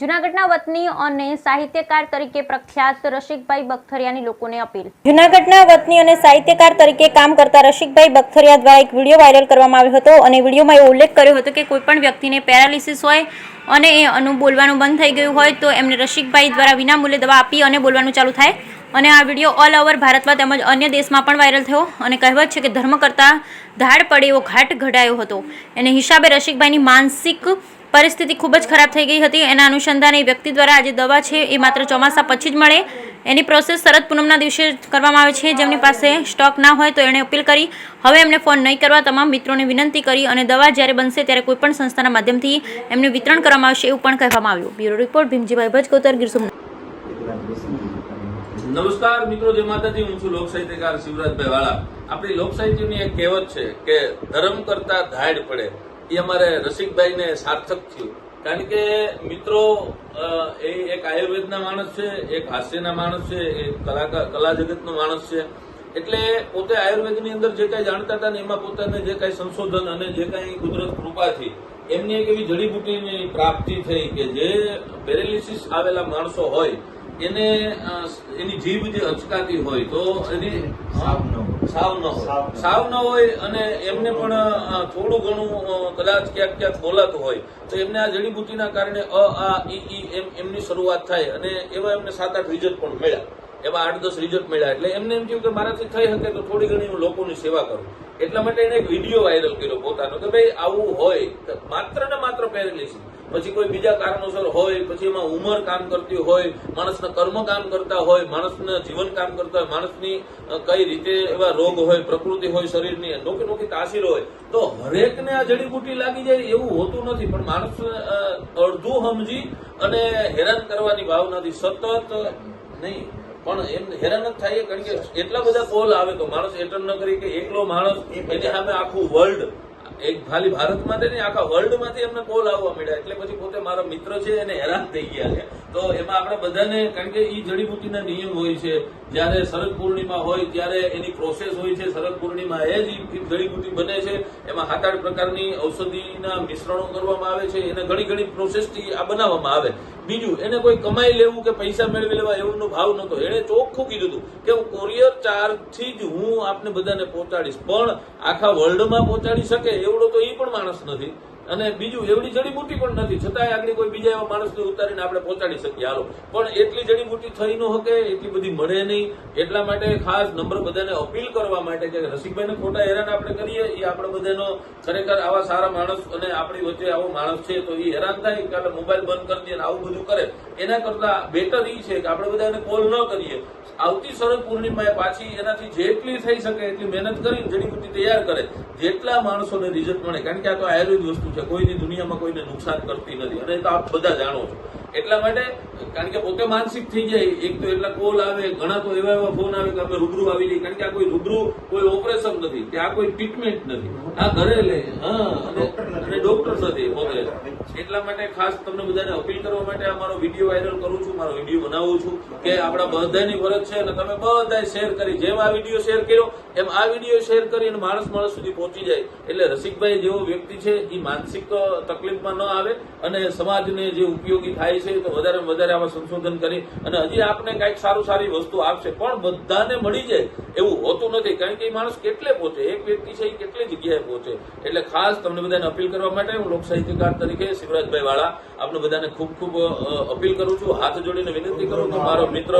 જૂનાગઢના વતની અને સાહિત્યકાર તરીકે પ્રખ્યાત રસિકભાઈ બખતરિયાની લોકોને અપીલ। જૂનાગઢના વતની અને સાહિત્યકાર તરીકે કામ કરતા રસિકભાઈ બખતરિયા દ્વારા એક વિડીયો વાયરલ કરવામાં આવ્યો હતો અને વિડીયોમાં એવો ઉલ્લેખ કર્યો હતો કે કોઈપણ વ્યક્તિને પેરાલિસિસ હોય અને એ બોલવાનું બંધ થઈ ગયું હોય તો એમને રસિકભાઈ દ્વારા વિનામૂલ્યે દવા આપી અને બોલવાનું ચાલુ થાય અને આ વિડીયો ઓલ ઓવર ભારતમાં તેમજ અન્ય દેશમાં પણ વાયરલ થયો અને કહેવત છે કે ધર્મ કરતાં ધાડ પડે એવો ઘાટ ઘડાયો હતો। એને હિસાબે રસિકભાઈની માનસિક પરિસ્થિતિ ખૂબ જ ખરાબ થઈ ગઈ હતી। એના અનુસંધાને એ વ્યક્તિ દ્વારા આજે દવા છે એ માત્ર ચોમાસા પછી જ મળે એની પ્રોસેસ શરદ પૂનમના દિવસે કરવામાં આવે છે। જેમની પાસે સ્ટોક ના હોય તો એણે અપીલ કરી હવે એમને ફોન નહીં કરવા તમામ મિત્રોને વિનંતી કરી અને દવા જ્યારે બનશે ત્યારે કોઈપણ સંસ્થાના માધ્યમથી એમને વિતરણ કરવામાં આવશે એવું પણ કહેવામાં આવ્યું। Bureau report Bhimjibhai Bhajkotar Gir Somnath. નમસ્કાર મિત્રો, જય માતાજી। હું છું લોક સાહિત્યકાર શિવરાજભાઈ વાળા। આપણી લોક સાહિત્યની એક કહેવત છે કે ધર્મ કરતા ધાડ પડે, એ અમારે રસિકભાઈને સાર્થક થયું। કારણ કે મિત્રો એ એક આયુર્વેદના માણસ છે, એક હાસ્યના માણસ છે, એક કલા જગતનો માણસ છે। એટલે પોતે આયુર્વેદની અંદર જે કાંઈ જાણતા હતા ને એમાં પોતાને જે કાંઈ સંશોધન અને જે કાંઈ કુદરત કૃપાથી એમની એક એવી જડીબુટીની પ્રાપ્તિ થઈ કે જે પેરાલિસિસ આવેલા માણસો હોય એને એની જીભ જે અચકાતી હોય તો એની સાવ ન હોય અને એમને પણ થોડું ઘણું કદાચ ક્યાંક બોલાતું હોય તો એમને આ જડીબુટીના કારણે અ આ ઈ એમની શરૂઆત થાય અને એવા એમને 7-8 રિઝલ્ટ પણ મળ્યા, એવા 8-10 રિઝલ્ટ મળ્યા। એટલે એમને એમ થયું કે મારાથી થઈ શકે તો થોડી ઘણી હું લોકોની સેવા કરું। એટલા માટે એને એક વિડીયો વાયરલ કર્યો પોતાનો કે ભાઈ આવું હોય માત્ર ને માત્ર પેરાલિસિસ, પછી કોઈ બીજા કારણોસર હોય, પછી એમાં ઉંમર કામ કરતી હોય, માણસના કર્મ કામ કરતા હોય, માણસના જીવન કામ કરતા હોય, માણસની કઈ રીતે એવા રોગ હોય, પ્રકૃતિ હોય, શરીરની નોખી નોખી તાસીર હોય, તો હરેકને આ જડીબુટી લાગી જાય એવું હોતું નથી। પણ માણસ અડધું સમજી અને હેરાન કરવાની ભાવનાથી સતત નહીં પણ એમ હેરાન જ થાય। કારણ કે એટલા બધા કોલ આવે તો માણસ એટેન્ડ ન કરી કે એકલો માણસ એની સામે આખું વર્લ્ડ, એક ખાલી ભારતમાંથી નહીં આખા વર્લ્ડમાંથી એમને કોલ આવવા મળ્યા। એટલે પછી પોતે મારો મિત્ર છે એને હેરાન થઈ ગયા છે। તો એમાં આપણે બધાને, કારણ કે એ જડીબુટીના નિયમ હોય છે, જ્યારે શરદ પૂર્ણિમા હોય ત્યારે એની પ્રોસેસ હોય છે, શરદ પૂર્ણિમા એ જ જડીબુટી બને છે, એમાં 7-8 પ્રકારની ઔષધિના મિશ્રણો કરવામાં આવે છે, એને ઘણી પ્રોસેસથી આ બનાવવામાં આવે। બીજું, એને કોઈ કમાઈ લેવું કે પૈસા મેળવી લેવા એવોનો ભાવ નહોતો। એને ચોખ્ખું કીધું હતું કે હું કોરિયર ચાર્જથી જ હું આપને બધાને પહોંચાડીશ, પણ આખા વર્લ્ડમાં પહોંચાડી શકે એવડો તો એ પણ માણસ નથી અને બીજું એવડી જડીબુટી પણ નથી, છતાંય આગળ કોઈ બીજા એવા માણસને ઉતારીને આપણે પહોંચાડી શકીએ હાલો, પણ એટલી જડીબુટી થઈ ન શકે, એટલી બધી મળે નહીં। એટલા માટે ખાસ નંબર બધાને અપીલ કરવા માટે કે રસિકભાઈને ખોટા હેરાન આપણે કરીએ, એ આપણે બધાનો ખરેખર આવા સારા માણસ અને આપણી વચ્ચે આવો માણસ છે તો એ હેરાન થાય કે આપણે મોબાઈલ બંધ કરી દઈએ આવું બધું કરે, એના કરતા બેટર એ છે કે આપણે બધા એને કોલ ન કરીએ। આવતી શરદ પૂર્ણિમાએ પાછી એનાથી જેટલી થઈ શકે એટલી મહેનત કરીને જડીબુટી તૈયાર કરે, જેટલા માણસોને રિઝલ્ટ મળે। કારણ કે આ તો આયુર્વેદ વસ્તુ છે, કોઈની દુનિયામાં કોઈને નુકસાન કરતી નથી અને તો આપ બધા જાણો છો। એટલા માટે કારણ કે પોતે માનસિક થઈ જાય, એક તો એટલા કોલ આવે, ઘણા તો એવા ફોન આવે કે આપણે રૂબરૂ આવી જઈએ। કારણ કે આ કોઈ રૂબરૂ કોઈ ઓપરેશન નથી કે આ કોઈ ટ્રીટમેન્ટ નથી, આ ઘરે લે અને ડોક્ટર નથી પોતે। એટલા માટે ખાસ તમને બધાને અપીલ કરવા માટે આ મારો વિડીયો વાયરલ કરું છું, મારો વિડીયો બનાવું છું કે આપણા બધાની ફરજ છે અને તમે બધાએ શેર કરી, જેમ આ વિડીયો શેર કર્યો એમ આ વિડીયો શેર કરી અને માણસ સુધી પહોંચી જાય। એટલે રસિકભાઈ જેવો વ્યક્તિ છે એ માનસિક તકલીફમાં ન આવે અને સમાજને જે ઉપયોગી થાય છે તો વધારે આવા સંશોધન કરી અને હજી આપને કંઈક સારી વસ્તુ આપશે, પણ બધાને મળી જાય એવું હોતું નથી। કારણ કે એ માણસ કેટલે પહોંચે, એક વ્યક્તિ છે એ કેટલી જગ્યાએ પહોંચે। એટલે ખાસ તમને બધાને અપીલ કરવા માટે હું લોક સાહિત્યકાર તરીકે શિવરાજભાઈ વાળા આપને બધાને ખૂબ અપીલ કરું છું, હાથ જોડીને વિનંતી કરું કે મારો મિત્ર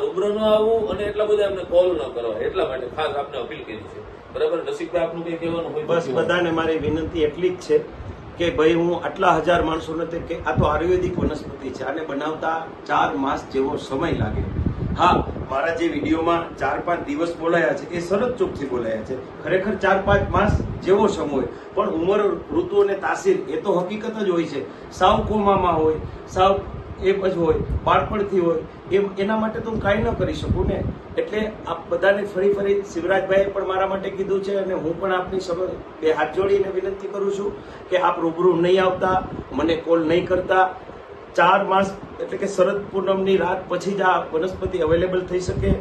રૂબરૂ ન આવવું અને એટલા બધા એમને કોલ ન કરવા, એટલા માટે ખાસ આપને અપીલ કરી છે। બરાબર, રસિકભાઈ આપનું કઈ કહેવાનું હોય? બસ બધાને મારી વિનંતી એટલી જ છે કે ભાઈ હું આટલા હજાર માણસો નથી કે આ તો આયુર્વેદિક વનસ્પતિ છે, આને બનાવતા 4 માસ જેવો સમય લાગે। હા, મારા જે વિડીયોમાં 4-5 દિવસ બોલાયા છે એ શરદ ચોકથી બોલાયા છે, ખરેખર 4-5 માસ જેવો સમય, પણ ઉંમર, ઋતુ અને તાસીર એ તો હકીકત જ હોય છે। સાવ કોમામાં હોય, સાવ એ જ હોય, બાળપણથી હોય, એના માટે તો હું કાંઈ ન કરી શકું ને। એટલે આપ બધાને ફરી શિવરાજભાઈએ પણ મારા માટે કીધું છે અને હું પણ આપની સમક્ષ 2 હાથ જોડીને વિનંતી કરું છું કે આપ રૂબરૂ નહીં આવતા, મને કોલ નહીં કરતા। 4 માસ એટલે કે શરદ પૂનમની રાત પછી જ આ વનસ્પતિ અવેલેબલ થઈ શકે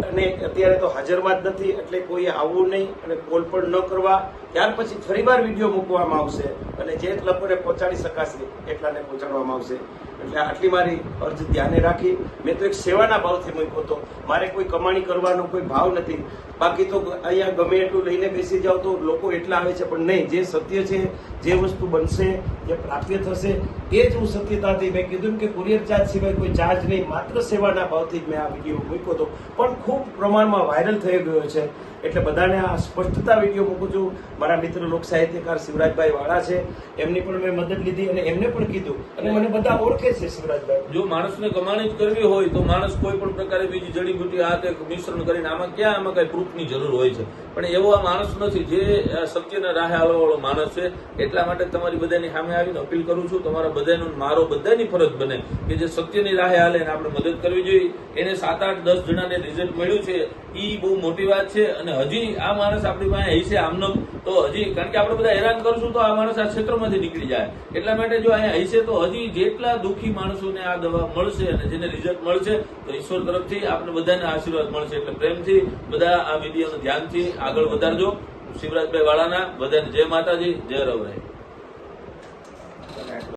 અને અત્યારે તો હાજરમાં જ નથી, એટલે કોઈએ આવવું નહીં અને કોલ પણ ન કરવા। ત્યાર પછી ફરીવાર વિડીયો મૂકવામાં આવશે અને જે લોકોને પહોંચાડી શકાશે એટલાને પહોંચાડવામાં આવશે। એટલે આટલી મારી અરજ ધ્યાને રાખી મેં તો એક સેવાના ભાવથી મૂક્યો હતો. મારે કોઈ કમાણી કરવાનો કોઈ ભાવ નથી. બાકી તો અહીંયા ગમે એટલું લઈને બેસી જાવ તો લોકો એટલા આવે છે, પણ નહીં, જે સત્ય છે, જે વસ્તુ બનશે, જે પ્રાપ્ય થશે એ જ હું સત્યતાથી મેં કીધું કે કુરિયર ચાર્જ સિવાય કોઈ ચાર્જ નહીં, માત્ર સેવાના ભાવથી જ મેં આ વિડીયો મૂક્યો હતો. પણ ખૂબ પ્રમાણમાં વાયરલ થઈ ગયો છે, એટલે બધાને આ સ્પષ્ટતા વિડીયો મૂકું છું. મારા મિત્ર લોક સાહિત્યકાર શિવરાજભાઈ વાળા છે, એમની પણ મેં મદદ લીધી અને એમને પણ કીધું, અને મને બધા ઓળખે છે શિવરાજભાઈ. જો માણસને કમાણી જ કરવી હોય તો માણસ કોઈ પણ પ્રકારે બીજી જડીબુટી આ તે મિશ્રણ કરીને આમાં કઈ પ્રૂફની જરૂર હોય છે, પણ એવો આ માણસ નથી. જે સત્યના રાહે હાલવા વાળો માણસ છે. એટલા માટે તમારી બધાની સામે આવીને અપીલ કરું છું, તમારા બધાનું મારો બધાની ફરજ બને કે જે સત્યની રાહે હાલે એને આપણે મદદ કરવી જોઈએ. એને 7, 8, 10 જણાને રિઝલ્ટ મળ્યું છે, એ બહુ મોટી વાત છે. અને હજી આ માણસ આપણી પાસે હશે આમનો તો હજી, કારણ કે આપણે બધા હેરાન કરશું તો આ માણસ આ ક્ષેત્રમાંથી નીકળી જાય. એટલા માટે જો અહીંયા હશે તો હજી જેટલા દુઃખી માણસોને આ દવા મળશે અને જેને રિઝલ્ટ મળશે તો ઈશ્વર તરફથી આપણે બધાને આશીર્વાદ મળશે. એટલે પ્રેમથી બધા આ વિડીયોનું ધ્યાનથી આગળ વધારજો. શિવરાજભાઈ વાળાના બધાને જય માતાજી, જય રવરાય.